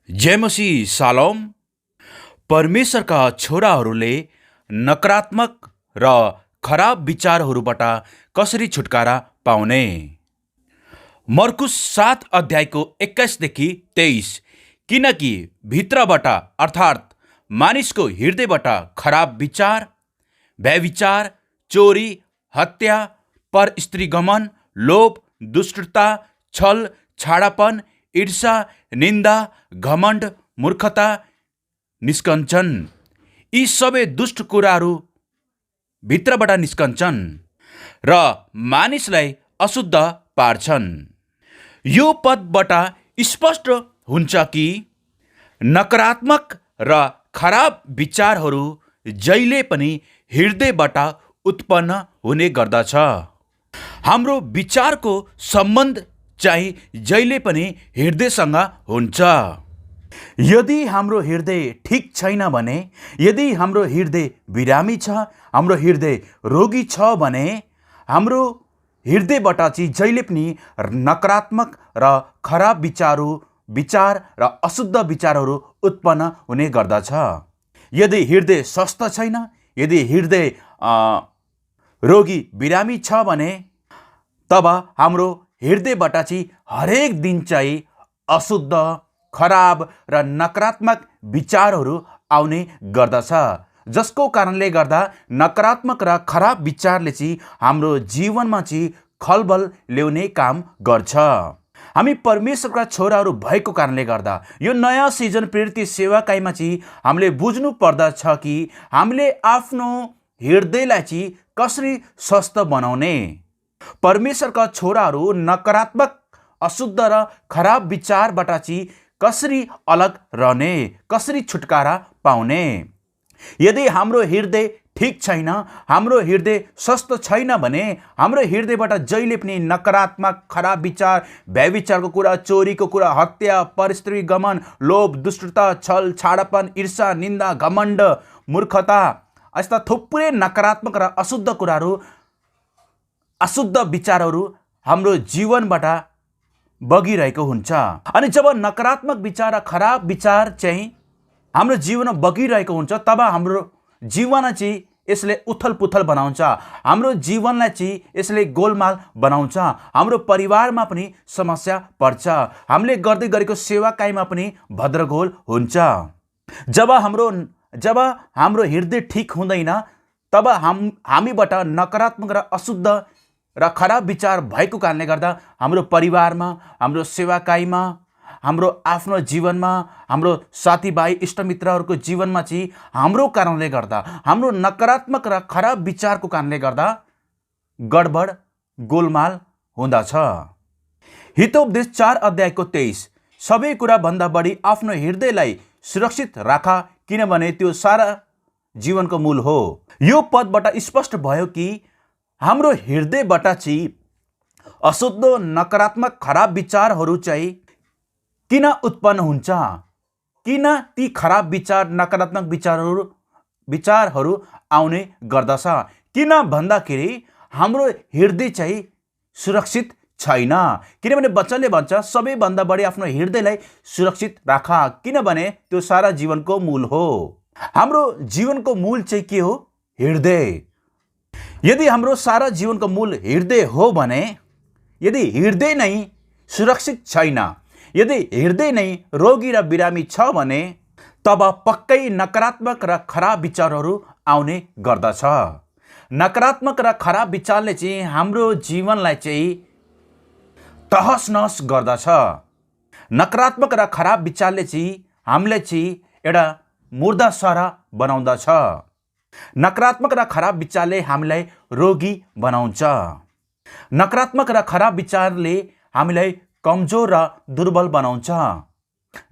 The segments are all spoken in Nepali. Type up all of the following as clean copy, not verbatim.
जय मसीह सालोम। परमेश्वरका छोराहरूले नकारात्मक र खराब विचारहरूबाट कसरी छुटकारा पाउने। मर्कुस 7 अध्यायको 21 देखि 23। किनकि भित्रबाट अर्थात् मानिसको हृदयबाट खराब विचार, व्यभिचार, चोरी, हत्या, परस्त्रीगमन, लोभ, दुष्टता, छल, छाडापन, ईर्षा, निन्दा, घमण्ड, मूर्खता निस्कन्छन्। यी सबै दुष्ट कुराहरू भित्रबाट निस्कन्छन् र मानिसलाई अशुद्ध पार्छन्। यो पदबाट स्पष्ट हुन्छ कि नकारात्मक र खराब विचारहरू जहिले पनि हृदयबाट उत्पन्न हुने गर्दछ। हाम्रो विचारको सम्बन्ध चाहिँ जहिले पनि हृदयसँग हुन्छ। यदि हाम्रो हृदय ठिक छैन भने, यदि हाम्रो हृदय बिरामी छ, हाम्रो हृदय रोगी छ भने हाम्रो हृदयबाट चाहिँ जहिले पनि नकारात्मक र खराब विचार र अशुद्ध विचारहरू उत्पन्न हुने गर्दछ। यदि हृदय स्वस्थ छैन, यदि हृदय रोगी बिरामी छ भने तब हाम्रो हृदयबाट चाहिँ हरेक दिन चाहिँ अशुद्ध, खराब र नकारात्मक विचारहरू आउने गर्दछ, जसको कारणले गर्दा नकारात्मक र खराब विचारले चाहिँ हाम्रो जीवनमा चाहिँ खलबल ल्याउने काम गर्छ। हामी परमेश्वरका छोराहरू भएको कारणले गर्दा यो नयाँ सिजन प्रेरित सेवाकाईमा चाहिँ हामीले बुझ्नु पर्दछ कि हामीले आफ्नो हृदयलाई चाहिँ कसरी स्वस्थ बनाउने। परमेश्वरका छोराहरू नकारात्मक, अशुद्ध र खराब विचारबाट चाहिँ कसरी अलग रहने, कसरी छुटकारा पाउने। यदि हाम्रो हृदय ठिक छैन, हाम्रो हृदय स्वस्थ छैन भने हाम्रो हृदयबाट जहिले पनि नकारात्मक, खराब विचार, व्यभिचारको कुरा, चोरीको कुरा, हत्या, परस्त्रीगमन, लोभ, दुष्टता, छल, छाडापन, ईर्षा, निन्दा, घमण्ड, मूर्खता, यस्ता थुप्रै नकारात्मक र अशुद्ध कुराहरू, अशुद्ध विचारहरू हाम्रो जीवनबाट बगिरहेको हुन्छ। अनि जब नकारात्मक विचार र खराब विचार चाहिँ हाम्रो जीवनमा बगिरहेको हुन्छ तब हाम्रो जीवनलाई चाहिँ यसले उथल पुथल बनाउँछ, हाम्रो जीवनलाई चाहिँ यसले गोलमाल बनाउँछ, हाम्रो परिवारमा पनि समस्या पर्छ, हामीले गर्दै गरेको सेवाकाईमा पनि भद्रगोल हुन्छ। जब हाम्रो हृदय ठिक हुँदैन तब हामीबाट नकारात्मक र अशुद्ध र खराब विचार भएको कारणले गर्दा हाम्रो परिवारमा, हाम्रो सेवाकाईमा, हाम्रो आफ्नो जीवनमा, हाम्रो साथीभाइ इष्टमित्रहरूको जीवनमा चाहिँ हाम्रो कारणले गर्दा, हाम्रो नकारात्मक र खराब विचारको कारणले गर्दा गडबड, गोलमाल हुँदछ। हितोपदेश 4 अध्यायको 23। सबै कुरा भन्दा बढी आफ्नो हृदयलाई सुरक्षित राख, किनभने त्यो सारा जीवनको मूल हो। यो पदबाट स्पष्ट भयो कि हाम्रो हृदयबाट चाहिँ अशुद्ध, नकारात्मक, खराब विचारहरू चाहिँ किन उत्पन्न हुन्छ, किन ती खराब विचार, नकारात्मक विचारहरू आउने गर्दछ। किन भन्दाखेरि हाम्रो हृदय चाहिँ सुरक्षित छैन। किनभने वचनले भन्छ सबैभन्दा बढी आफ्नो हृदयलाई सुरक्षित राख, किनभने त्यो सारा जीवनको मूल हो। हाम्रो जीवनको मूल चाहिँ के हो? हृदय। यदि हाम्रो सारा जीवनको मूल हृदय हो भने, यदि हृदय नै सुरक्षित छैन, यदि हृदय नै रोगी र बिरामी छ भने तब पक्कै नकारात्मक र खराब विचारहरू आउने गर्दछ। नकारात्मक र खराब विचारले चाहिँ हाम्रो जीवनलाई चाहिँ तहस नहस गर्दछ। नकारात्मक र खराब विचारले चाहिँ हामीलाई चाहिँ एउटा मुर्दा सरह बनाउँदछ। नकारात्मक र खराब विचारले हामीलाई रोगी बनाउँछ। नकारात्मक र खराब विचारले हामीलाई कमजोर र दुर्बल बनाउँछ।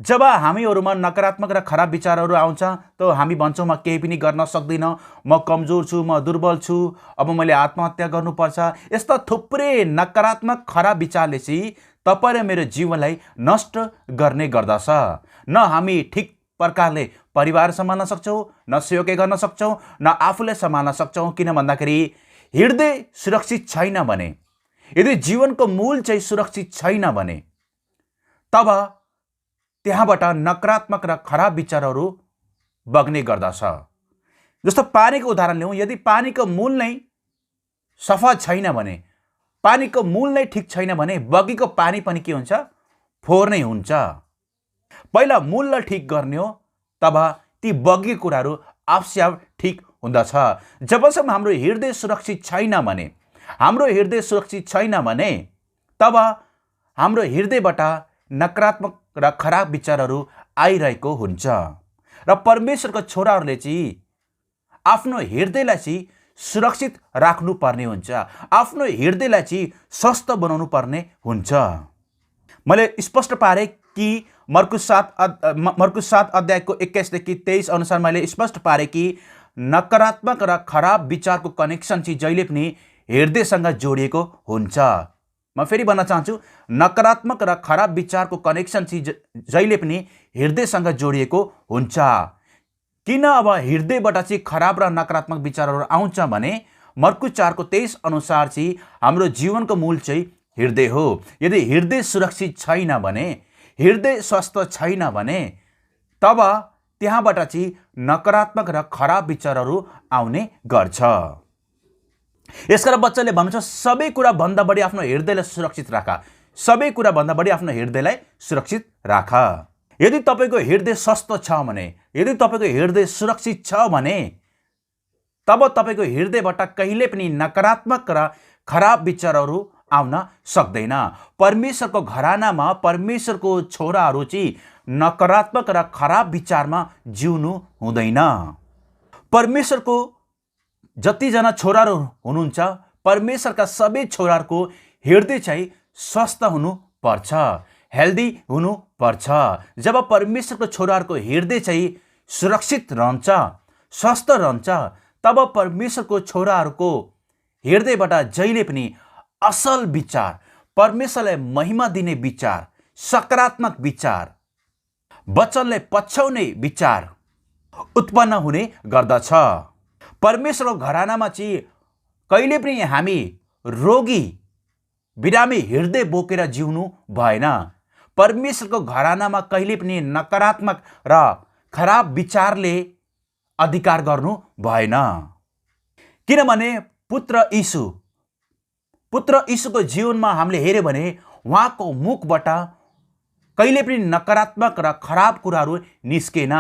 जब हामीहरूमा नकारात्मक र खराब विचारहरू आउँछ त हामी भन्छौँ म केही पनि गर्न सक्दिनँ, म कमजोर छु, म दुर्बल छु, अब मैले आत्महत्या गर्नुपर्छ। यस्ता थुप्रै नकारात्मक खराब विचारले चाहिँ तपाईँ र मेरो जीवनलाई नष्ट गर्ने गर्दछ। न हामी ठिक प्रकारले परिवार सम्हाल्न सक्छौँ, न सेवकै गर्न सक्छौँ, न आफूलाई सम्हाल्न सक्छौँ। किन भन्दाखेरि हृदय सुरक्षित छैन भने, यदि जीवनको मूल चाहिँ सुरक्षित छैन भने तब त्यहाँबाट नकारात्मक र खराब विचारहरू बग्ने गर्दछ। जस्तो पानीको उदाहरण लिउँ, यदि पानीको मूल नै सफा छैन भने, पानीको मूल नै ठिक छैन भने बगेको पानी पनि के हुन्छ? फोहोर नै हुन्छ। पहिला मूललाई ठिक गर्ने हो, तब ती बगेको कुराहरू आफसे आफ ठिक हुँदछ। जबसम्म हाम्रो हृदय सुरक्षित छैन भने, तब हाम्रो हृदयबाट नकारात्मक र खराब विचारहरू आइरहेको हुन्छ। र परमेश्वरको छोराहरूले चाहिँ आफ्नो हृदयलाई चाहिँ सुरक्षित राख्नुपर्ने हुन्छ, आफ्नो हृदयलाई चाहिँ स्वस्थ बनाउनु पर्ने हुन्छ। मैले स्पष्ट पारेँ कि मर्कुस 7 अध्यायको 21देखि 23 अनुसार मैले स्पष्ट पारेँ कि नकारात्मक र खराब विचारको कनेक्सन चाहिँ जहिले पनि हृदयसँग जोडिएको हुन्छ। म फेरि भन्न चाहन्छु, नकारात्मक र खराब विचारको कनेक्सन चाहिँ जहिले पनि हृदयसँग जोडिएको हुन्छ। किन अब हृदयबाट चाहिँ खराब र नकारात्मक विचारहरू आउँछ भने मर्कुस 4:23 अनुसार चाहिँ हाम्रो जीवनको मूल चाहिँ हृदय हो। यदि हृदय सुरक्षित छैन भने, हृदय स्वस्थ छैन भने, तब त्यहाँबाट चाहिँ नकारात्मक र खराब विचारहरू आउने गर्छ। यसकारण बच्चाले भन्नुहुन्छ, सबै कुरा भन्दा बढी आफ्नो हृदयलाई सुरक्षित राख, सबै कुरा भन्दा बढी आफ्नो हृदयलाई सुरक्षित राख। यदि तपाईँको हृदय स्वस्थ छ भने, यदि तपाईँको हृदय सुरक्षित छ भने, तब तपाईँको हृदयबाट कहिले पनि नकारात्मक र खराब विचारहरू आउन सक्दैन। परमेश्वरको घरानामा परमेश्वरको छोराहरू चाहिँ नकारात्मक र खराब विचारमा जिउनु हुँदैन। परमेश्वरको जतिजना छोराहरू हुनुहुन्छ, परमेश्वरका सबै छोराहरूको हृदय चाहिँ स्वस्थ हुनुपर्छ, हेल्दी हुनुपर्छ। जब परमेश्वरको छोराहरूको हृदय चाहिँ सुरक्षित रहन्छ, स्वस्थ रहन्छ, तब परमेश्वरको छोराहरूको हृदयबाट जहिले पनि असल विचार, परमेश्वरलाई महिमा दिने विचार, सकारात्मक विचार, वचनलाई पछ्याउने विचार उत्पन्न हुने गर्दछ। परमेश्वरको घरानामा चाहिँ कहिले पनि हामी रोगी, बिरामी हृदय बोकेर जिउनु भएन। परमेश्वरको घरानामा कहिले पनि नकारात्मक र खराब विचारले अधिकार गर्नु भएन। किनभने पुत्र यीशुको जीवनमा हामीले हेर्यो भने उहाँको मुखबाट कहिले पनि नकारात्मक र खराब कुराहरू निस्केन।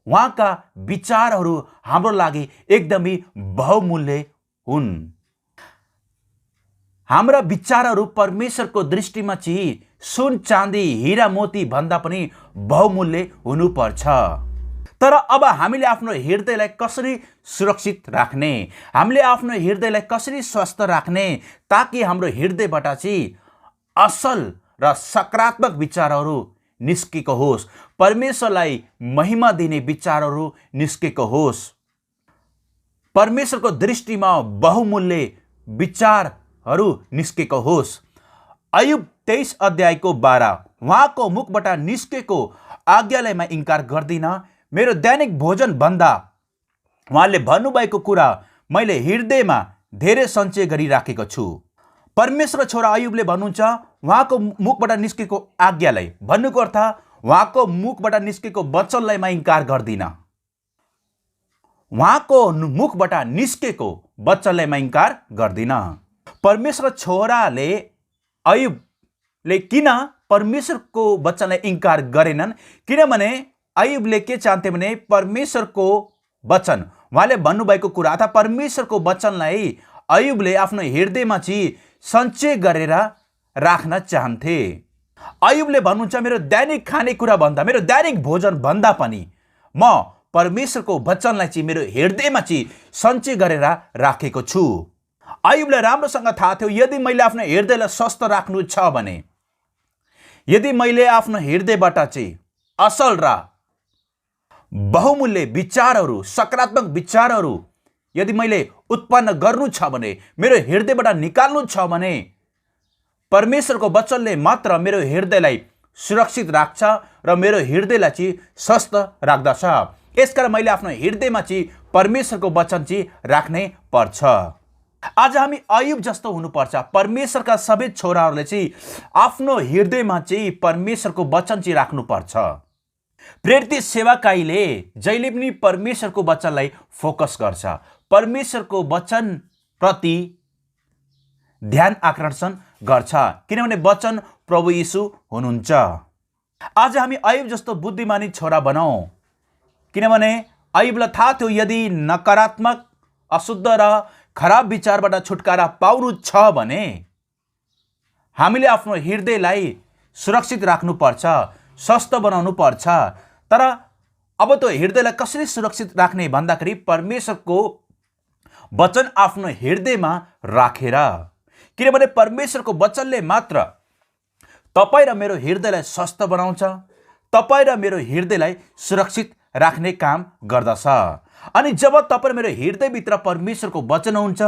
उहाँका विचारहरू हाम्रो लागि एकदमै बहुमूल्य हुन्। हाम्रा विचारहरू परमेश्वरको दृष्टिमा चाहिँ सुन चाँदी हिरा मोती भन्दा पनि बहुमूल्य हुनुपर्छ। तर अब हामीले आफ्नो हृदयलाई कसरी सुरक्षित राख्ने, हामीले आफ्नो हृदयलाई कसरी स्वस्थ राख्ने, ताकि हाम्रो हृदयबाट चाहिँ असल र सकारात्मक विचारहरू निस्केको होस्, परमेश्वरलाई महिमा दिने विचारहरू निस्केको होस्, परमेश्वरको दृष्टिमा बहुमूल्य विचारहरू निस्केको होस्। अयुब 23 अध्यायको 12, उहाँको मुखबाट निस्केको आज्ञालाई म इन्कार गर्दिन, मेरो दैनिक भोजन भन्दा उहाँले भन्नुभएको कुरा मैले हृदयमा धेरै सञ्चय गरिराखेको छु। परमेश्वर छोरा अयुबले भन्नुहुन्छ, उहाँको मुखबाट निस्केको आज्ञालाई, भन्नुको अर्थ उहाँको मुखबाट निस्केको वचनलाई म इन्कार गर्दिन, उहाँको मुखबाट निस्केको वचनलाई म इन्कार गर्दिन। परमेश्वर छोराले अयुबले किन परमेश्वरको वचनलाई इन्कार गरेनन्? किनभने अयुबले के चाहन्थे भने परमेश्वरको वचन, उहाँले भन्नुभएको कुरा अथवा परमेश्वरको वचनलाई अयुबले आफ्नो हृदयमा चाहिँ सञ्चय गरेर राख्न चाहन्थे। अयुबले भन्नुहुन्छ, मेरो दैनिक खानेकुरा भन्दा, मेरो दैनिक भोजन भन्दा पनि म परमेश्वरको वचनलाई चाहिँ मेरो हृदयमा चाहिँ सञ्चय गरेर राखेको छु। अयुबलाई राम्रोसँग थाहा थियो, यदि मैले आफ्नो हृदयलाई स्वस्थ राख्नु छ भने, यदि मैले आफ्नो हृदयबाट चाहिँ असल र बहुमूल्य विचारहरू, सकारात्मक विचारहरू यदि मैले उत्पन्न गर्नु छ भने, मेरो हृदयबाट निकाल्नु छ भने, परमेश्वरको वचनले मात्र मेरो हृदयलाई सुरक्षित राख्छ र मेरो हृदयलाई चाहिँ स्वस्थ राख्दछ। यसकारण मैले आफ्नो हृदयमा चाहिँ परमेश्वरको वचन चाहिँ राख्नै पर्छ। आज हामी अयुब जस्तो हुनुपर्छ। परमेश्वरका सबै छोराहरूले चाहिँ आफ्नो हृदयमा चाहिँ परमेश्वरको वचन चाहिँ राख्नुपर्छ। प्रेरित सेवकाईले जहिले पनि परमेश्वरको वचनलाई फोकस गर्छ, परमेश्वरको वचन प्रति ध्यान आकर्षण गर्छ, किनभने वचन प्रभु यीशु हुनुहुन्छ। आज हामी अयुब जस्तो बुद्धिमानी छोरा बनाऊ, किनभने अयुबलाई थाहा थियो यदि नकारात्मक अशुद्ध र खराब विचारबाट छुटकारा पाउनु छ भने हामीले आफ्नो हृदयलाई सुरक्षित राख्नुपर्छ, स्वस्थ बनाउनु पर्छ। तर अब त्यो हृदयलाई कसरी सुरक्षित राख्ने भन्दाखेरि परमेश्वरको वचन आफ्नो हृदयमा राखेर, किनभने परमेश्वरको वचनले मात्र तपाईँ र मेरो हृदयलाई स्वस्थ बनाउँछ, तपाईँ र मेरो हृदयलाई सुरक्षित राख्ने काम गर्दछ। अनि जब तपाईँ र मेरो हृदयभित्र परमेश्वरको वचन हुन्छ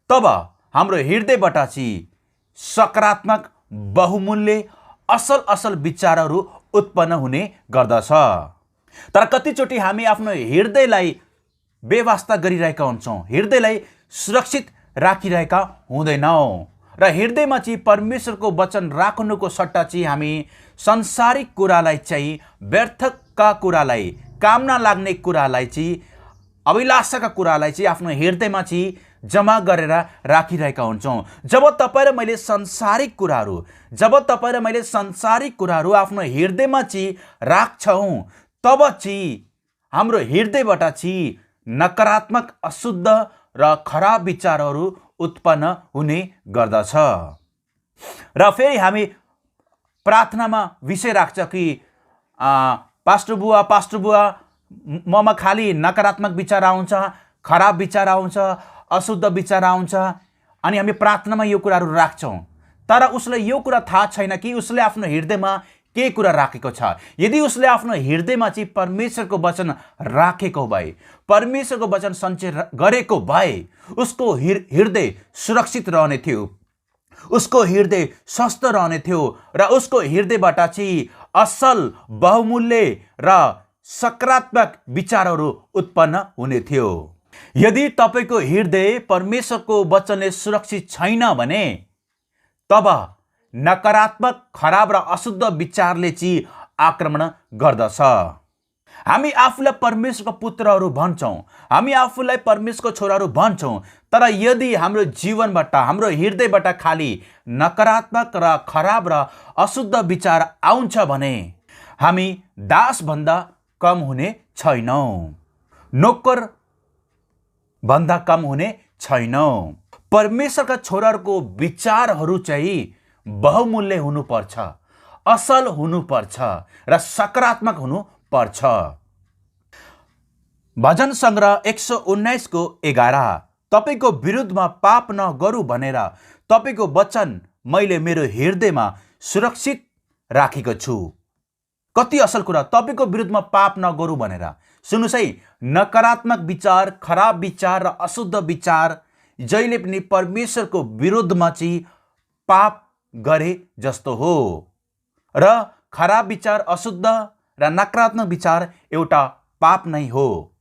तब हाम्रो हृदयबाट चाहिँ सकारात्मक बहुमूल्य असल विचारहरू उत्पन्न हुने गर्दछ। तर कतिचोटि हामी आफ्नो हृदयलाई बेवास्ता गरिरहेका हुन्छौँ, हृदयलाई सुरक्षित राखिरहेका हुँदैनौँ र हृदयमा चाहिँ परमेश्वरको वचन राख्नुको सट्टा चाहिँ हामी संसारिक कुरालाई चाहिँ, व्यर्थका कुरालाई, काम नलाग्ने कुरालाई चाहिँ, अभिलाषाका कुरालाई चाहिँ आफ्नो हृदयमा चाहिँ जम्मा गरेर राखिरहेका हुन्छौँ। जब तपाईँ र मैले संसारिक कुराहरू आफ्नो हृदयमा चाहिँ राख्छौँ तब चाहिँ हाम्रो हृदयबाट चाहिँ नकारात्मक अशुद्ध र खराब विचारहरू उत्पन्न हुने गर्दछ। र फेरि हामी प्रार्थनामा विषय राख्छ कि पास्टर बुवा ममा खालि नकारात्मक विचार आउँछ, खराब विचार आउँछ, अशुद्ध विचार आउँछ, अनि हामी प्रार्थनामा यो कुराहरू राख्छौँ। तर उसलाई यो कुरा थाहा छैन कि उसले आफ्नो हृदयमा के कुरा राखेको छ। यदि उसले आफ्नो हृदयमा चाहिँ परमेश्वरको वचन राखेको भए, परमेश्वरको वचन सञ्चय गरेको भए उसको हृदय सुरक्षित रहने थियो, उसको हृदय स्वस्थ रहने थियो र उसको हृदयबाट चाहिँ असल बहुमूल्य र सकारात्मक विचारहरू उत्पन्न हुने थियो। यदि तपाईँको हृदय परमेश्वरको वचनले सुरक्षित छैन भने तब नकारात्मक खराब र अशुद्ध विचारले चाहिँ आक्रमण गर्दछ। हामी आफूलाई परमेश्वरको पुत्रहरू भन्छौँ, हामी आफूलाई परमेश्वरको छोराहरू भन्छौँ, तर यदि हाम्रो जीवनबाट, हाम्रो हृदयबाट खालि नकारात्मक र खराब र अशुद्ध विचार आउँछ भने हामी दासभन्दा कम हुने छैनौँ, नोकर भन्दा कम हुने छैनौँ। परमेश्वरका छोराहरूको विचारहरू चाहिँ बहुमूल्य हुनुपर्छ, असल हुनुपर्छ र सकारात्मक हुनुपर्छ। भजन सङ्ग्रह 119 को 11, तपाईँको विरुद्धमा पाप नगरौँ भनेर तपाईँको वचन मैले मेरो हृदयमा सुरक्षित राखेको छु। कति असल कुरा, तपाईँको विरुद्धमा पाप नगरौँ भनेर। सुन्नुहोस् है, नकारात्मक विचार, खराब विचार र अशुद्ध विचार जहिले पनि परमेश्वरको विरुद्धमा चाहिँ पाप गरे जस्तो हो र खराब विचार, अशुद्ध र नकारात्मक विचार एउटा पाप नै हो।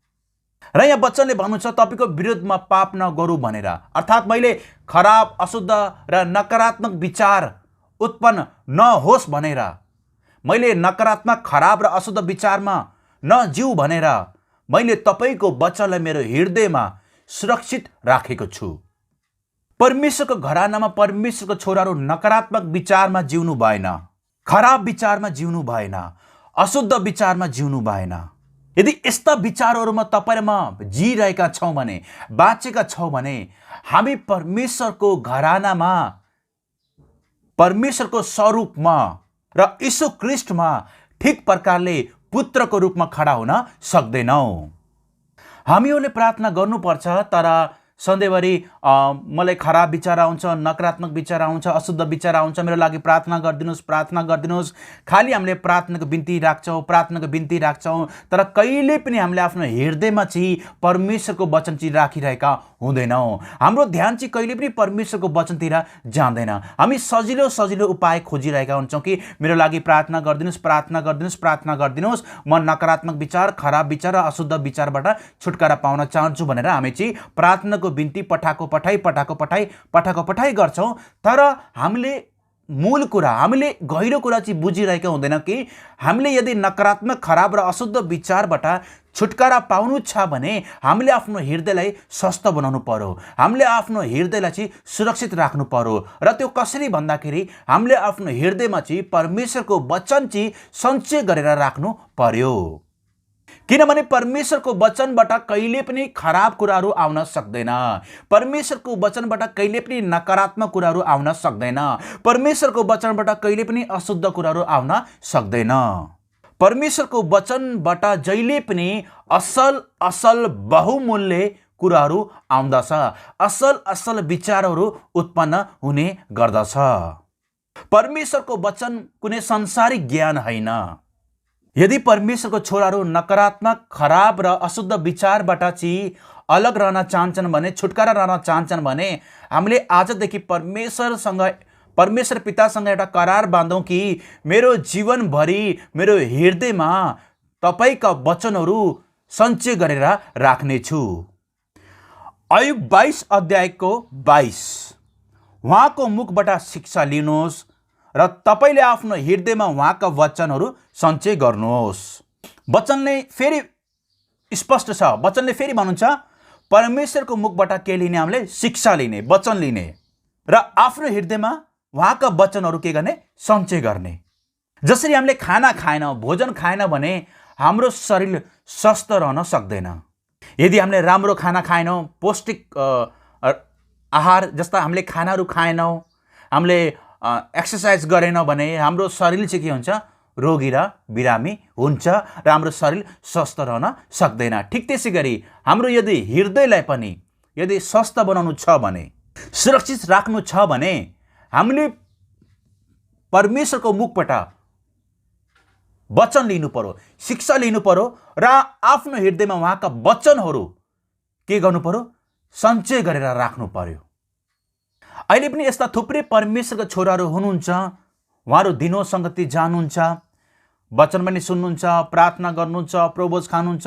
र यहाँ वचनले भन्नुहुन्छ तपाईँको विरुद्धमा पाप नगरौँ भनेर, अर्थात् मैले खराब, अशुद्ध र नकारात्मक विचार उत्पन्न नहोस् भनेर, मैले नकारात्मक, खराब र अशुद्ध विचारमा नजिउ भनेर मैले तपाईँको वचनलाई मेरो हृदयमा सुरक्षित राखेको छु। परमेश्वरको घरानामा परमेश्वरको छोराहरू नकारात्मक विचारमा जिउनु भएन, खराब विचारमा जिउनु भएन, अशुद्ध विचारमा जिउनु भएन। यदि यस्ता विचारहरूमा तपाईँ र म जिइरहेका छौँ भने, बाँचेका छौँ भने हामी परमेश्वरको घरानामा, परमेश्वरको स्वरूपमा र यीशु ख्रीष्टमा ठिक प्रकारले पुत्रको रूपमा खडा हुन सक्दैनौँ। हामीहरूले प्रार्थना गर्नुपर्छ, तर सधैँभरि मलाई खराब विचार आउँछ, नकारात्मक विचार आउँछ, अशुद्ध विचार आउँछ, मेरो लागि प्रार्थना गरिदिनुहोस्। खालि हामीले प्रार्थनाको बिन्ती राख्छौँ, तर कहिले पनि हामीले आफ्नो हृदयमा चाहिँ परमेश्वरको वचन चाहिँ राखिरहेका हुँदैनौँ। हाम्रो ध्यान चाहिँ कहिले पनि परमेश्वरको वचनतिर जाँदैन। हामी सजिलो उपाय खोजिरहेका हुन्छौँ कि मेरो लागि प्रार्थना गरिदिनुहोस्, म नकारात्मक विचार, खराब विचार र अशुद्ध विचारबाट छुटकारा पाउन चाहन्छु भनेर हामी चाहिँ प्रार्थनाको बिन्ती पठाएको गर्छौँ, तर हामीले मूल कुरा, हामीले गहिरो कुरा चाहिँ बुझिरहेका हुँदैन कि हामीले यदि नकारात्मक, खराब र अशुद्ध विचारबाट छुटकारा पाउनु छ भने हामीले आफ्नो हृदयलाई स्वस्थ बनाउनु पर्यो, हामीले आफ्नो हृदयलाई चाहिँ सुरक्षित राख्नु पर्यो। र त्यो कसरी भन्दाखेरि हामीले आफ्नो हृदयमा चाहिँ परमेश्वरको वचन चाहिँ सञ्चय गरेर राख्नु पर्यो। किनभने परमेश्वरको वचनबाट कहिले पनि खराब कुराहरू आउन सक्दैन, परमेश्वरको वचनबाट कहिले पनि नकारात्मक कुराहरू आउन सक्दैन, परमेश्वरको वचनबाट कहिले पनि अशुद्ध कुराहरू आउन सक्दैन। परमेश्वरको वचनबाट जहिले पनि असल बहुमूल्य कुराहरू आउँदछ, असल विचारहरू उत्पन्न हुने गर्दछ। परमेश्वरको वचन कुनै सांसारिक ज्ञान होइन। यदि परमेश्वरको छोराहरू नकारात्मक, खराब र अशुद्ध विचारबाट चाहिँ अलग रहन चाहन्छन् भने, छुटकारा रहन चाहन्छन् भने हामीले आजदेखि परमेश्वर पितासँग एउटा करार बाँधौँ कि मेरो जीवनभरि मेरो हृदयमा तपाईँका वचनहरू सञ्चय गरेर राख्नेछु। अयुब 22 अध्यायको 22, उहाँको मुखबाट शिक्षा लिनुहोस् र तपाईँले आफ्नो हृदयमा उहाँका वचनहरू सञ्चय गर्नुहोस्। वचनले फेरि स्पष्ट छ, वचनले फेरि भन्नुहुन्छ परमेश्वरको मुखबाट के लिने? हामीले शिक्षा लिने, वचन लिने र आफ्नो हृदयमा उहाँका वचनहरू के गर्ने? सञ्चय गर्ने। जसरी हामीले खाना खाएनौँ, भोजन खाएन भने हाम्रो शरीर स्वस्थ रहन सक्दैन। यदि हामीले राम्रो खाना खाएनौँ, पौष्टिक आहार जस्ता हामीले खानाहरू खाएनौँ, हामीले एक्सर्साइज गरेनौँ भने हाम्रो शरीर चाहिँ के हुन्छ? रोगी र बिरामी हुन्छ र हाम्रो शरीर स्वस्थ रहन सक्दैन। ठिक त्यसै गरी हाम्रो यदि हृदयलाई पनि यदि स्वस्थ बनाउनु छ भने, सुरक्षित राख्नु छ भने हामीले परमेश्वरको मुखबाट वचन लिनु पर्यो, शिक्षा लिनु पर्यो र आफ्नो हृदयमा उहाँका वचनहरू के गर्नु पर्यो? सञ्चय गरेर राख्नु पर्यो। अहिले पनि यस्ता थुप्रै परमेश्वरका छोराहरू हुनुहुन्छ, उहाँहरू दिनो सङ्गति जानुहुन्छ, वचन पनि सुन्नुहुन्छ, प्रार्थना गर्नुहुन्छ, प्रभोज खानुहुन्छ,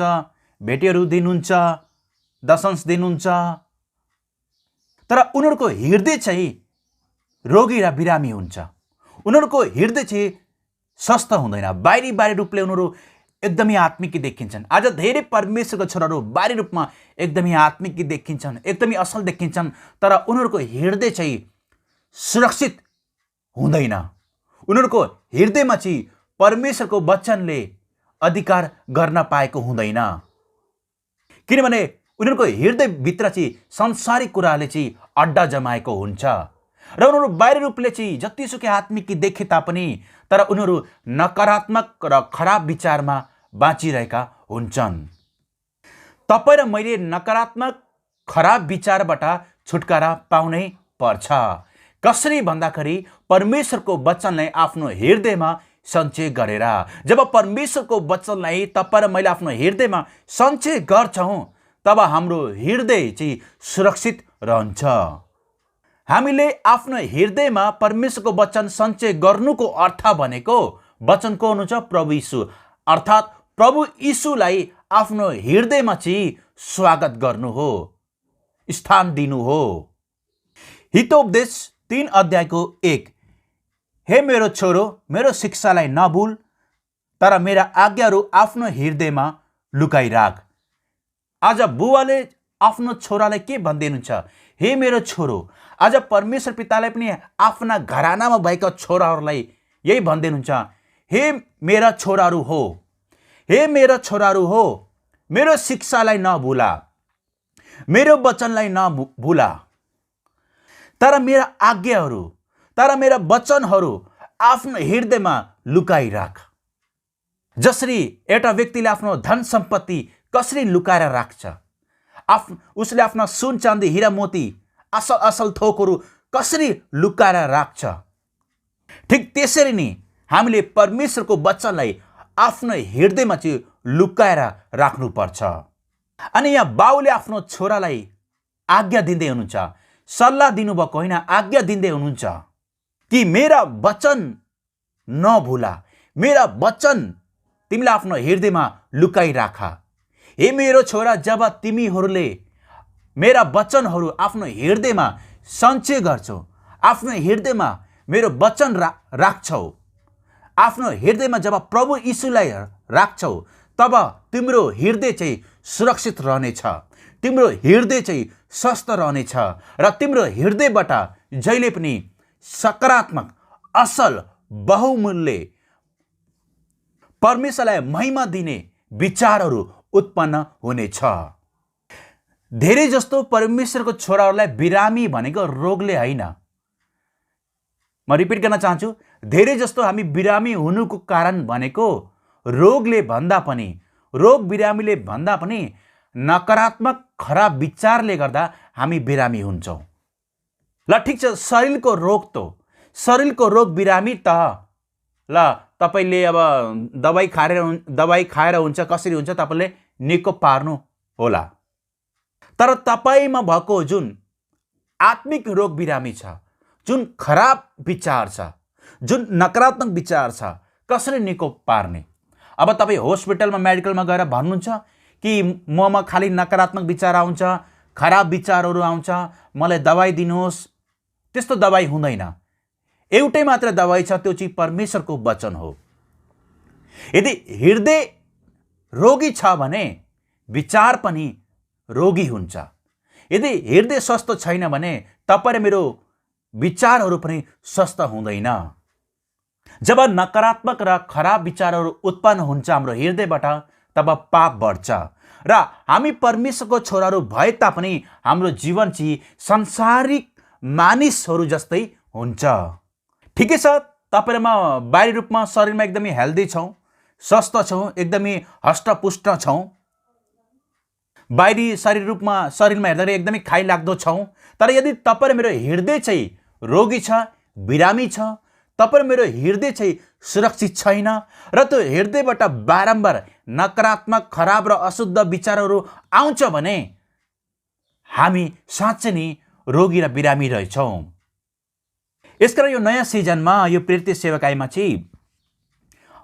भेटीहरू दिनुहुन्छ, दशंश दिनुहुन्छ, तर उनीहरूको हृदय चाहिँ रोगी र बिरामी हुन्छ। उनीहरूको हृदय चाहिँ स्वस्थ हुँदैन। बाहिरी रूपले उनीहरू एकदमै आत्मिक देखिन्छन्। आज धेरै परमेश्वरका छोराहरू बाहिरी रूपमा एकदमै आत्मिक देखिन्छन्, एकदमै असल देखिन्छन्, तर उनीहरूको हृदय चाहिँ सुरक्षित हुँदैन। उनीहरूको हृदयमा चाहिँ परमेश्वरको वचनले अधिकार गर्न पाएको हुँदैन, किनभने उनीहरूको हृदयभित्र चाहिँ संसारिक कुराले चाहिँ अड्डा जमाएको हुन्छ र उनीहरू बाहिरी रूपले चाहिँ जतिसुकै आत्मिक देखे तापनि तर उनीहरू नकारात्मक र खराब विचारमा बाँचिरहेका हुन्छन्। तपाईँ र मैले नकारात्मक खराब विचारबाट छुटकारा पाउनै पर्छ। कसरी भन्दाखेरि परमेश्वरको वचनलाई आफ्नो हृदयमा सञ्चय गरेर। जब परमेश्वरको वचनलाई तपाईँ र मैले आफ्नो हृदयमा सञ्चय गर्छौँ तब हाम्रो हृदय चाहिँ सुरक्षित रहन्छ। हामीले आफ्नो हृदयमा परमेश्वरको वचन सञ्चय गर्नुको अर्थ भनेको वचनको हुनुहुन्छ प्रभु यीशु, अर्थात् प्रभु यीशुलाई आफ्नो हृदयमा चाहिँ स्वागत गर्नु हो, स्थान दिनु हो। हितोपदेश 3 अध्यायको 1, हे मेरो छोरो, मेरो शिक्षालाई नभुल, तर मेरा आज्ञाहरू आफ्नो हृदयमा लुकाइराख। आज बुवाले आफ्नो छोरालाई के भन्दै हुनुहुन्छ? हे मेरो छोरो। आज परमेश्वर पिताले पनि आफ्ना घरानामा भएका छोराहरूलाई यही भन्दै हुनुहुन्छ, हे मेरा छोराहरू हो, हे मेरा छोराहरू हो, मेरो शिक्षालाई नभुला, मेरो वचनलाई नभुला, तर मेरा आज्ञाहरू, तर मेरा वचनहरू आफ्नो हृदयमा लुकाइराख। जसरी एउटा व्यक्तिले आफ्नो धन सम्पत्ति कसरी लुकाएर राख्छ, उसले आफ्ना सुन चाँदी हिरा मोती असल थोकहरू कसरी लुकाएर राख्छ, ठिक त्यसरी नै हामीले परमेश्वरको वचनलाई आफ्नो हृदयमा चाहिँ लुकाएर राख्नुपर्छ। अनि यहाँ बाउले आफ्नो छोरालाई आज्ञा दिँदै हुनुहुन्छ, सल्लाह दिनुभएको होइन, आज्ञा दिँदै हुनुहुन्छ कि मेरा वचन नभुला, मेरा वचन तिमीले आफ्नो हृदयमा लुकाइराख। हे मेरो छोरा, जब तिमीहरूले मेरा वचनहरू आफ्नो हृदयमा सञ्चय गर्छौ, आफ्नो हृदयमा मेरो वचन राख्छौ। आफ्नो हृदयमा जब प्रभु यीशुलाई राख्छौ तब तिम्रो हृदय चाहिँ सुरक्षित रहनेछ, तिम्रो हृदय चाहिँ स्वस्थ रहनेछ र तिम्रो हृदयबाट जहिले पनि सकारात्मक, असल, बहुमूल्य, परमेश्वरलाई महिमा दिने विचारहरू उत्पन्न हुनेछ। धेरै जस्तो परमेश्वरको छोराहरूलाई बिरामी भनेको रोगले होइन। म रिपिट गर्न चाहन्छु, धेरै जस्तो हामी बिरामी हुनुको कारण भनेको रोगले भन्दा पनि, रोग बिरामीले भन्दा पनि नकारात्मक खराब विचारले गर्दा हामी बिरामी हुन्छौँ। ल ठिक छ, शरीरको रोग बिरामी त ल तपाईँले अब दबाई खाएर हुन्छ, कसरी हुन्छ तपाईँले निको पार्नु होला। तर तपाईँमा भएको जुन आत्मिक रोग बिरामी छ, जुन खराब विचार छ, जुन नकारात्मक विचार छ, कसरी निको पार्ने? अब तपाईँ हस्पिटलमा, मेडिकलमा गएर भन्नुहुन्छ कि ममा खालि नकारात्मक विचार आउँछ, खराब विचारहरू आउँछ, मलाई दबाई दिनुहोस्। त्यस्तो दबाई हुँदैन। एउटै मात्र दबाई छ, त्यो चाहिँ परमेश्वरको वचन हो। यदि हृदय रोगी छ भने विचार पनि रोगी हुन्छ। यदि हृदय स्वस्थ छैन भने तपाईँ र मेरो विचारहरू पनि स्वस्थ हुँदैन। जब नकारात्मक र खराब विचारहरू उत्पन्न हुन्छ हाम्रो हृदयबाट, तब पाप बढ्छ र हामी परमेश्वरको छोराहरू भए तापनि हाम्रो जीवन चाहिँ संसारिक मानिसहरू जस्तै हुन्छ। ठिकै छ, तपाईँ र म बाहिरी रूपमा शरीरमा एकदमै हेल्दी छौँ, स्वस्थ छौँ, एकदमै हष्टपुष्ट छौँ, बाहिरी शरीरमा हेर्दाखेरि एकदमै खाइलाग्दो छौँ। तर यदि तपाईँ र मेरो हृदय चाहिँ रोगी छ, बिरामी छ, तपाईँ र मेरो हृदय चाहिँ सुरक्षित छैन र त्यो हृदयबाट बारम्बार नकारात्मक, खराब र अशुद्ध विचारहरू आउँछ भने हामी साँच्चै नै रोगी र बिरामी रहेछौँ। यसकारण यो नयाँ सिजनमा, यो प्रेरित सेवकाईमा चाहिँ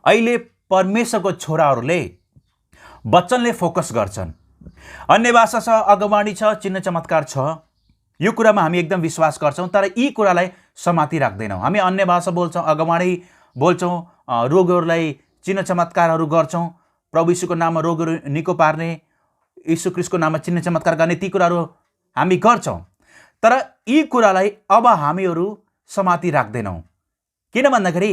अहिले परमेश्वरको छोराहरूले वचनले फोकस गर्छन्। अन्य भाषा छ, अगवाणी छ, चिन्ह चमत्कार छ, यो कुरामा हामी एकदम विश्वास गर्छौँ। तर यी कुरालाई समाति राख्दैनौँ। हामी अन्य भाषा बोल्छौँ, अगवाणी बोल्छौँ, रोगहरूलाई चिन्ह चमत्कारहरू गर्छौँ, प्रभु यीशुको नाममा रोगहरू निको पार्ने, यीशु ख्रीष्टको नाममा चिन्ह चमत्कार गर्ने, ती कुराहरू हामी गर्छौँ। तर यी कुरालाई अब हामीहरू समाति राख्दैनौँ। किन भन्दाखेरि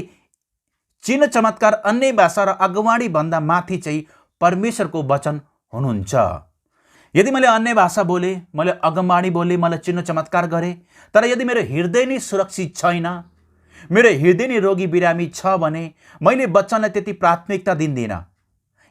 चिन्ह चमत्कार, अन्य भाषा र अगवाणी भन्दा माथि चाहिँ परमेश्वरको वचन हुनुहुन्छ। यदि मैले अन्य भाषा बोले, मैले अगवाणी बोले, मलाई चिन्ह चमत्कार गरेँ, तर यदि मेरो हृदय नै सुरक्षित छैन, मेरो हृदय नै रोगी बिरामी छ भने मैले वचनलाई त्यति प्राथमिकता दिँदिनँ।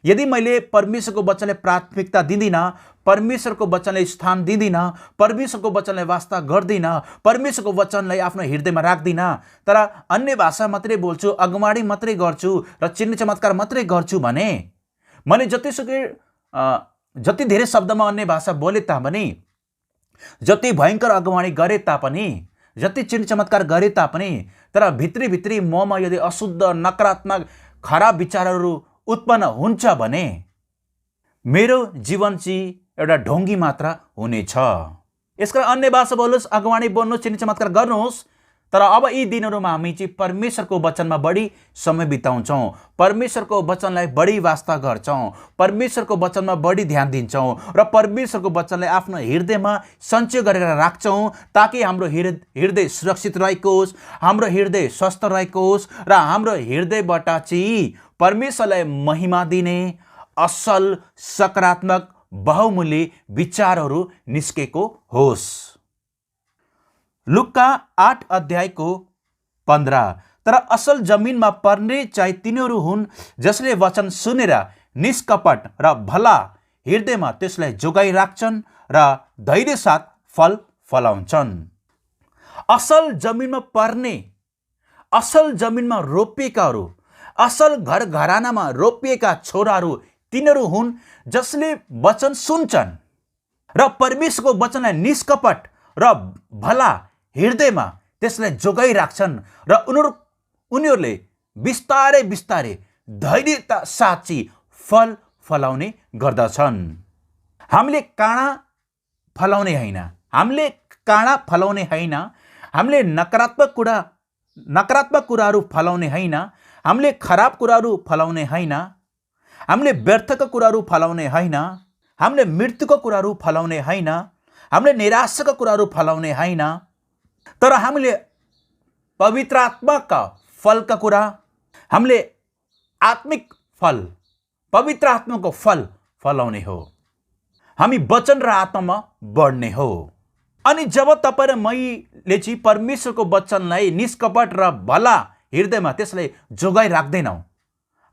यदि मैले परमेश्वरको वचनलाई प्राथमिकता दिँदिनँ, परमेश्वरको वचनलाई स्थान दिँदिनँ, परमेश्वरको वचनलाई वास्ता गर्दिनँ, परमेश्वरको वचनलाई आफ्नो हृदयमा राख्दिनँ, तर अन्य भाषा मात्रै बोल्छु, अगवाणी मात्रै गर्छु र चिन्ह चमत्कार मात्रै गर्छु भने मैले जति धेरै शब्दमा अन्य भाषा बोले तापनि, जति भयङ्कर अगवाणी गरे तापनि, जति चिन्ह चमत्कार गरे तापनि, तर भित्री ममा यदि अशुद्ध, नकारात्मक, खराब विचारहरू उत्पन्न हुन्छ भने मेरो जीवन चाहिँ एउटा ढोङ्गी मात्र हुनेछ। यसकारण अन्य भाषा बोल्नुहोस्, अगवाणी बोल्नुहोस्, चिन्ह चमत्कार गर्नुहोस्, तर अब यी दिनहरूमा हामी चाहिँ परमेश्वरको वचनमा बढी समय बिताउँछौँ, परमेश्वरको वचनलाई बढी वास्ता गर्छौँ, परमेश्वरको वचनमा बढी ध्यान दिन्छौँ र परमेश्वरको वचनलाई आफ्नो हृदयमा सञ्चय गरेर राख्छौँ, ताकि हाम्रो हृदय सुरक्षित रहेको होस्, हाम्रो हृदय स्वस्थ रहेको होस् र हाम्रो हृदयबाट चाहिँ परमेश्वरलाई महिमा दिने असल, सकारात्मक, बहुमूल्य विचारहरू निस्केको होस्। लुका 8 अध्यायको 15। तर असल जमिनमा पर्ने चाहिँ तिनीहरू हुन् जसले वचन सुनेर निष्कपट र भला हृदयमा त्यसलाई जोगाइराख्छन् र धैर्य साथ फल फलाउँछन्। असल जमिनमा पर्ने, असल जमिनमा रोपिएकाहरू, असल घर घरानामा रोपिएका छोराहरू तिनीहरू हुन् जसले वचन सुन्छन् र परमेश्वरको वचनलाई निष्कपट र भला हृदयमा त्यसलाई जोगाइराख्छन् र उनीहरूले बिस्तारै बिस्तारै धैर्यता साथ फल फलाउने गर्दछन्। हामीले काँडा फलाउने होइन, हामीले काँडा फलाउने होइन, हामीले नकारात्मक कुराहरू फलाउने होइन, हामीले खराब कुराहरू फलाउने होइन, हामीले व्यर्थका कुराहरू फलाउने होइन, हामीले मृत्युको कुराहरू फलाउने होइन, हामीले निराशाका कुराहरू फलाउने होइन, तर हामीले पवित्र आत्माका फलका कुरा, हामीले आत्मिक फल, पवित्र आत्माको फल फलाउने हो। हामी वचन र आत्मामा बढ्ने हो। अनि जब तपाईँ र मैले चाहिँ परमेश्वरको वचनलाई निष्कपट र भला हृदयमा त्यसलाई जोगाइ राख्दैनौँ,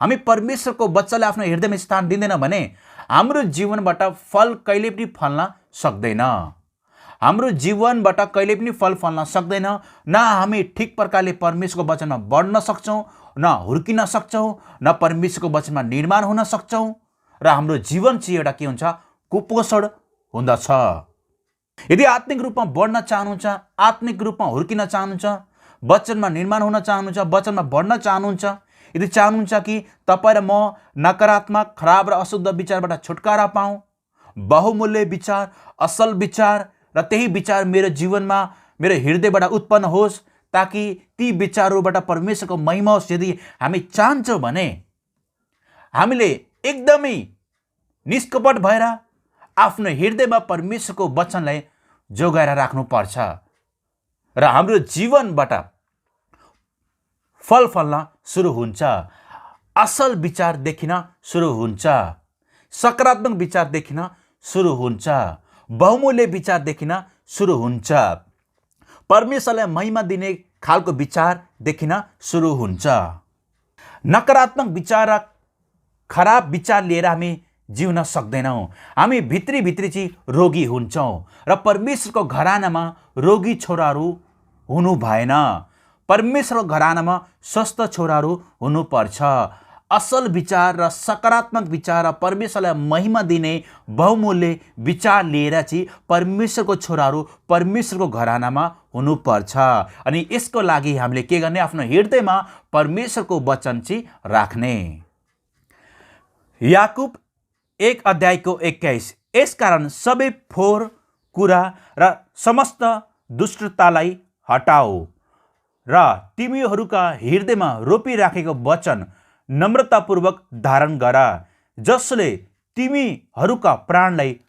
हामी परमेश्वरको वचनलाई आफ्नो हृदयमा स्थान दिँदैनौँ भने हाम्रो जीवनबाट फल कहिले पनि फल्न सक्दैन। हाम्रो जीवनबाट कहिले पनि फल फल्न सक्दैन। न हामी ठिक प्रकारले परमेश्वरको वचनमा बढ्न सक्छौँ, न हुर्किन सक्छौँ, न परमेश्वरको वचनमा निर्माण हुन सक्छौँ, र हाम्रो जीवन चाहिँ एउटा के हुन्छ, कुपोषण हुँदछ। यदि आत्मिक रूपमा बढ्न चाहनुहुन्छ, आत्मिक रूपमा हुर्किन चाहनुहुन्छ, वचनमा निर्माण हुन चाहनुहुन्छ, वचनमा बढ्न चाहनुहुन्छ, यदि चाहनुहुन्छ कि तपाईँ र म नकारात्मक, खराब र अशुद्ध विचारबाट छुटकारा पाऊँ, बहुमूल्य विचार, असल विचार र त्यही विचार मेरो जीवनमा, मेरो हृदयबाट उत्पन्न होस्, ताकि ती विचारहरूबाट परमेश्वरको महिमा होस्, यदि हामी चाहन्छौँ भने हामीले एकदमै निष्कपट भएर आफ्नो हृदयमा परमेश्वरको वचनलाई जोगाएर राख्नुपर्छ र हाम्रो जीवनबाट फल फल्न सुरु हुन्छ। असल विचार देखिन सुरु हुन्छ, सकारात्मक विचार देखिन सुरु हुन्छ, बहुमूल्य विचार देखिन सुरु हुन्छ, परमेश्वरलाई महिमा दिने खालको विचार देखिन सुरु हुन्छ। नकारात्मक विचार र खराब विचार लिएर हामी जिउन सक्दैनौँ। हामी भित्री चाहिँ रोगी हुन्छौँ र परमेश्वरको घरानामा रोगी छोराहरू हुनु भएन। परमेश्वरको घरानामा स्वस्थ छोराहरू हुनुपर्छ। असल विचार र सकारात्मक विचार र परमेश्वरलाई महिमा दिने बहुमूल्य विचार लिएर चाहिँ परमेश्वरको छोराहरू परमेश्वरको घरानामा हुनुपर्छ। अनि यसको लागि हामीले के गर्ने, आफ्नो हृदयमा परमेश्वरको वचन चाहिँ राख्ने। याकुब 1:21, यसकारण सबै फोहोर कुरा र समस्त दुष्टतालाई हटाऊ र तिमीहरूका हृदयमा रोपिराखेको वचन नम्रतापूर्वक धारण गर, जसले तिमीहरूका प्राणलाई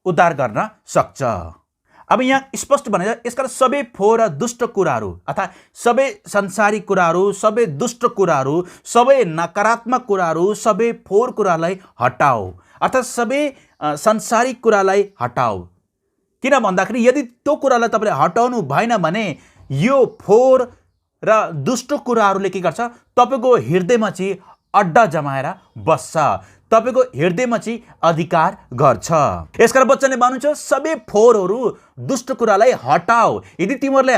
उद्धार गर्न सक्छ। अब यहाँ स्पष्ट भनेर यसका सबै फोहोर र दुष्ट कुराहरू अर्थात् सबै संसारिक कुराहरू, सबै दुष्ट कुराहरू, सबै नकारात्मक कुराहरू, सबै फोहोर कुरालाई हटाऊ, अर्थात् सबै संसारिक कुरालाई हटाऊ। किन भन्दाखेरि यदि त्यो कुरालाई तपाईँले हटाउनु भएन भने यो फोहोर र दुष्ट कुराहरूले के गर्छ, तपाईँको हृदयमा चाहिँ अड्डा जमाएर बस्छ, तपाईँको हृदयमा चाहिँ अधिकार गर्छ। यसकारण वचनले भन्नुहुन्छ सबै फोहोरहरू, दुष्ट कुरालाई हटाऊ। यदि तिमीहरूले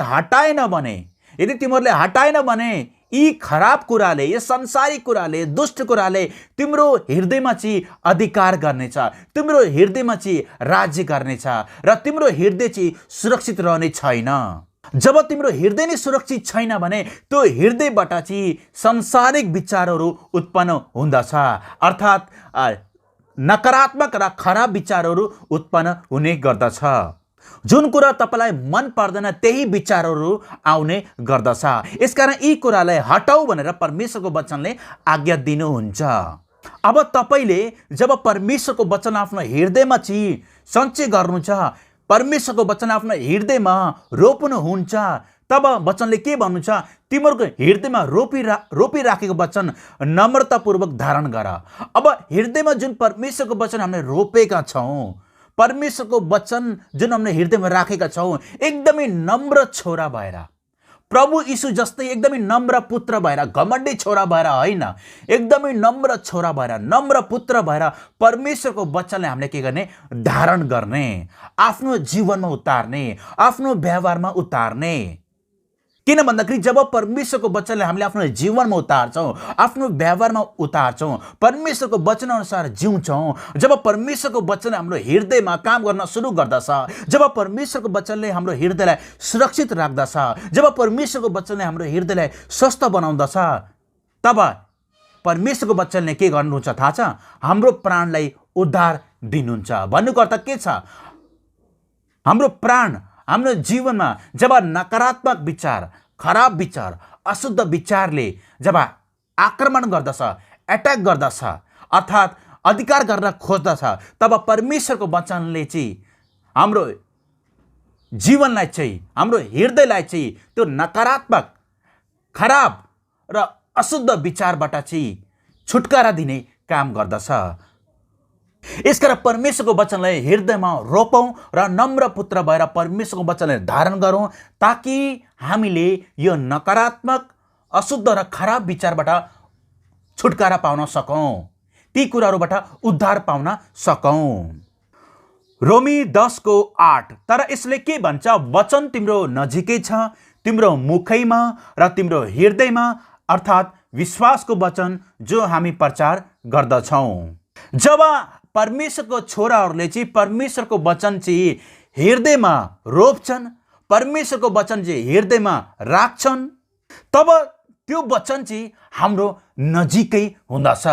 हटाएन भने यी खराब कुराले, यो संसारिक कुराले, दुष्ट कुराले तिम्रो हृदयमा चाहिँ अधिकार गर्नेछ, तिम्रो हृदयमा चाहिँ राज्य गर्नेछ र तिम्रो हृदय चाहिँ सुरक्षित रहने छैन। जब तिम्रो हृदय नै सुरक्षित छैन भने त्यो हृदयबाट चाहिँ संसारिक विचारहरू उत्पन्न हुँदछ, अर्थात् नकारात्मक र खराब विचारहरू उत्पन्न हुने गर्दछ। जुन कुरा तपाईँलाई मन पर्दैन त्यही विचारहरू आउने गर्दछ। यसकारण यी कुरालाई हटाऊ भनेर परमेश्वरको वचनले आज्ञा दिनुहुन्छ। अब तपाईँले जब परमेश्वरको वचन आफ्नो हृदयमा चाहिँ सञ्चय गर्नुहुन्छ, परमेश्वरको वचन आफ्नो हृदयमा रोप्नुहुन्छ, तब वचनले के भन्नुहुन्छ, तिमीहरूको हृदयमा रोपिराखेको वचन नम्रतापूर्वक धारण गर। अब हृदयमा जुन परमेश्वरको वचन हामीले रोपेका छौँ, परमेश्वरको वचन जुन हामीले हृदयमा राखेका छौँ, एकदमै नम्र छोरा भएर, प्रभु यीशु जस्तै एकदमै नम्र पुत्र भएर, घमण्डी छोरा भएर होइन, एकदमै नम्र छोरा भएर, नम्र पुत्र भएर परमेश्वरको वचनलाई हामीले के गर्ने, धारण गर्ने, आफ्नो जीवनमा उतार्ने, आफ्नो व्यवहारमा उतार्ने। किन भन्दाखेरि जब परमेश्वरको वचनले हामीले आफ्नो जीवनमा उतार्छौँ, आफ्नो व्यवहारमा उतार्छौँ, परमेश्वरको वचन अनुसार जिउँछौँ, जब परमेश्वरको वचनले हाम्रो हृदयमा काम गर्न सुरु गर्दछ, जब परमेश्वरको वचनले हाम्रो हृदयलाई सुरक्षित राख्दछ, जब परमेश्वरको वचनले हाम्रो हृदयलाई स्वस्थ बनाउँदछ, तब परमेश्वरको वचनले के गर्नुहुन्छ थाहा छ, हाम्रो प्राणलाई उद्धार दिनुहुन्छ। भन्नुको अर्थ के छ, हाम्रो प्राण, हाम्रो जीवनमा जब नकारात्मक विचार, खराब विचार, अशुद्ध विचारले जब आक्रमण गर्दछ, एट्याक गर्दछ, अर्थात् अधिकार गर्न खोज्दछ, तब परमेश्वरको वचनले चाहिँ हाम्रो जीवनलाई चाहिँ, हाम्रो हृदयलाई चाहिँ त्यो नकारात्मक, खराब र अशुद्ध विचारबाट चाहिँ छुटकारा दिने काम गर्दछ। यसकारण परमेश्वरको वचनलाई हृदयमा रोपौँ र नम्र पुत्र भएर परमेश्वरको वचनलाई धारण गरौँ, ताकि हामीले यो नकारात्मक, अशुद्ध र खराब विचारबाट छुटकारा पाउन सकौँ, ती कुराहरूबाट उद्धार पाउन सकौँ। रोमी 10:8 तर यसले के भन्छ? वचन तिम्रो नजिकै छ, तिम्रो मुखैमा र तिम्रो हृदयमा, अर्थात् विश्वासको वचन जो हामी प्रचार गर्दछौँ। जब परमेश्वरको छोराहरूले चाहिँ परमेश्वरको वचन चाहिँ हृदयमा रोप्छन्, परमेश्वरको वचन चाहिँ हृदयमा राख्छन्, तब त्यो वचन चाहिँ हाम्रो नजिकै हुँदछ।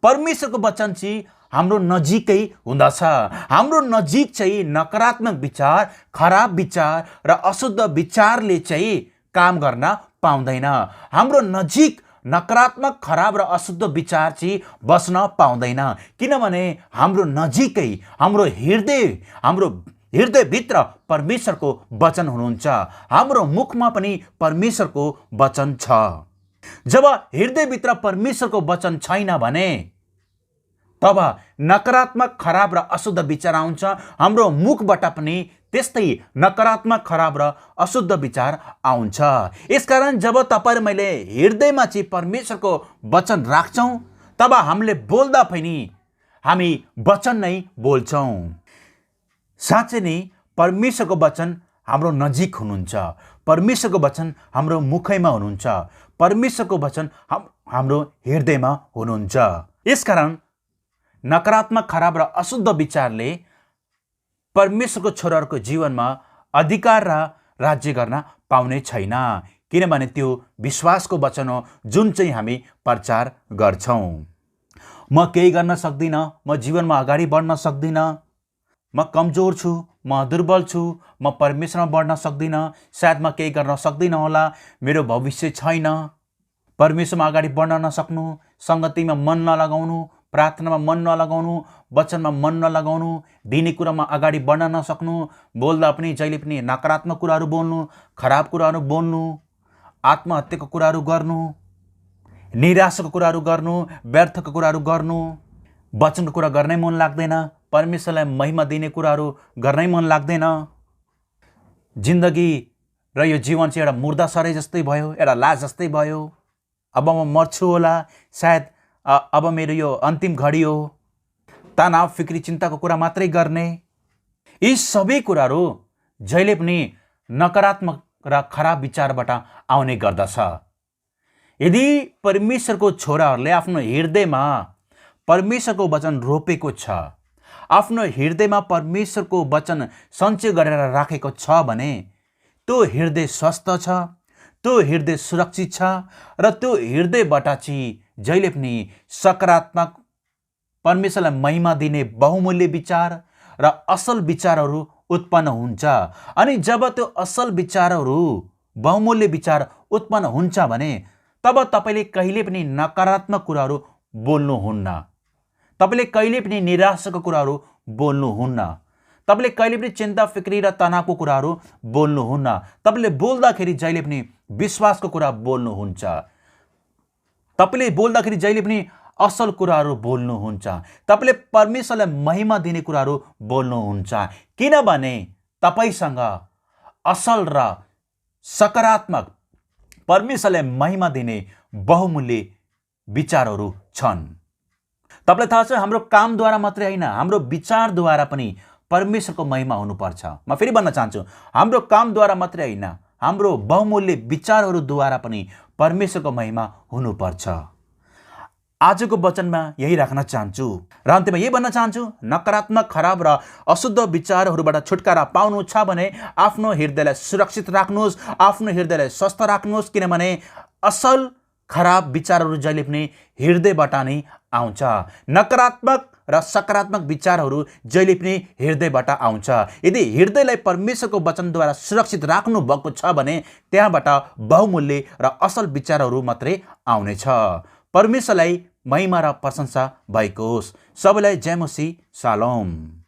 परमेश्वरको वचन चाहिँ हाम्रो नजिकै हुँदछ। हाम्रो नजिक चाहिँ नकारात्मक विचार, खराब विचार र अशुद्ध विचारले चाहिँ काम गर्न पाउँदैन। हाम्रो नजिक नकारात्मक, खराब र अशुद्ध विचार चाहिँ बस्न पाउँदैन, किनभने हाम्रो नजिकै, हाम्रो हृदयभित्र परमेश्वरको वचन हुनुहुन्छ। हाम्रो मुखमा पनि परमेश्वरको वचन छ। जब हृदयभित्र परमेश्वरको वचन छैन भने तब नकारात्मक, खराब र अशुद्ध विचार आउँछ। हाम्रो मुखबाट पनि त्यस्तै नकारात्मक, खराब र अशुद्ध विचार आउँछ। यसकारण जब तपाईँ र मैले हृदयमा चाहिँ परमेश्वरको वचन राख्छौँ, तब हामीले बोल्दा पनि हामी वचन नै बोल्छौँ। साँच्चै नै परमेश्वरको वचन हाम्रो नजिक हुनुहुन्छ, परमेश्वरको वचन हाम्रो मुखैमा हुनुहुन्छ, परमेश्वरको वचन हाम्रो हृदयमा हुनुहुन्छ। यसकारण नकारात्मक, खराब र अशुद्ध विचारले परमेश्वरको छोराहरूको जीवनमा अधिकार र राज्य गर्न पाउने छैन, किनभने त्यो विश्वासको वचन हो जुन चाहिँ हामी प्रचार गर्छौँ। म केही गर्न सक्दिनँ, म जीवनमा अगाडि बढ्न सक्दिनँ, म कमजोर छु, म दुर्बल छु, म परमेश्वरमा बढ्न सक्दिनँ, सायद म केही गर्न सक्दिनँ होला, मेरो भविष्य छैन। परमेश्वरमा अगाडि बढ्न नसक्नु, सङ्गतिमा मन नलगाउनु, प्रार्थनामा मन नलगाउनु, वचनमा मन नलगाउनु, दिने कुरामा अगाडि बढ्न नसक्नु, बोल्दा पनि जहिले पनि नकारात्मक कुराहरू बोल्नु, खराब कुराहरू बोल्नु, आत्महत्याको कुराहरू गर्नु, निराशाको कुराहरू गर्नु, व्यर्थको कुराहरू गर्नु, वचनको कुरा गर्नै मन लाग्दैन, परमेश्वरलाई महिमा दिने कुराहरू गर्नै मन लाग्दैन। जिन्दगी र यो जीवन चाहिँ एउटा मुर्दा सरे जस्तै भयो, एउटा लाज जस्तै भयो। अब म मर्छु होला, सायद अब मेरो यो अन्तिम घडी हो। तनाव, फिक्री, चिन्ताको कुरा मात्रै गर्ने। यी सबै कुराहरू जहिले पनि नकारात्मक र खराब विचारबाट आउने गर्दछ। यदि परमेश्वरको छोराहरूले आफ्नो हृदयमा परमेश्वरको वचन रोपेको छ, आफ्नो हृदयमा परमेश्वरको वचन सञ्चय गरेर राखेको छ भने त्यो हृदय स्वस्थ छ, त्यो हृदय सुरक्षित छ र त्यो हृदयबाट चाहिँ जहिले पनि सकारात्मक, परमेश्वरलाई महिमा दिने बहुमूल्य विचार र असल विचारहरू उत्पन्न हुन्छ। अनि जब त्यो असल विचारहरू, बहुमूल्य विचार उत्पन्न हुन्छ भने तब तपाईँले कहिले पनि नकारात्मक कुराहरू बोल्नुहुन्न, तपाईँले कहिले पनि निराशाको कुराहरू बोल्नुहुन्न, तपाईँले कहिले पनि चिन्ता, फिक्री र तनावको कुराहरू बोल्नुहुन्न। तपाईँले बोल्दाखेरि जहिले पनि विश्वासको कुरा बोल्नुहुन्छ, तपाईँले बोल्दाखेरि जहिले पनि असल कुराहरू बोल्नुहुन्छ, तपाईँले परमेश्वरलाई महिमा दिने कुराहरू बोल्नुहुन्छ, किनभने तपाईँसँग असल र सकारात्मक, परमेश्वरलाई महिमा दिने बहुमूल्य विचारहरू छन्। तपाईँलाई थाहा छ, हाम्रो कामद्वारा मात्रै होइन, हाम्रो विचारद्वारा पनि परमेश्वरको महिमा हुनुपर्छ। म फेरि भन्न चाहन्छु, हाम्रो कामद्वारा मात्रै होइन, हाम्रो बहुमूल्य विचारहरूद्वारा पनि परमेश्वरको महिमा हुनुपर्छ। आजको वचनमा यही राख्न चाहन्छु र अन्त्यमा यही भन्न चाहन्छु, नकारात्मक, खराब र अशुद्ध विचारहरूबाट छुटकारा पाउनु छ भने आफ्नो हृदयलाई सुरक्षित राख्नुहोस्, आफ्नो हृदयलाई स्वस्थ राख्नुहोस्, किनभने असल, खराब विचारहरू जहिले पनि हृदयबाट नै आउँछ। नकारात्मक र सकारात्मक विचारहरू जहिले पनि हृदयबाट आउँछ। यदि हृदयलाई परमेश्वरको वचनद्वारा सुरक्षित राख्नु भएको छ भने त्यहाँबाट बहुमूल्य र असल विचारहरू मात्रै आउनेछ। परमेश्वरलाई महिमा र प्रशंसा भएको होस्। सबैलाई जय मसीह, शालोम।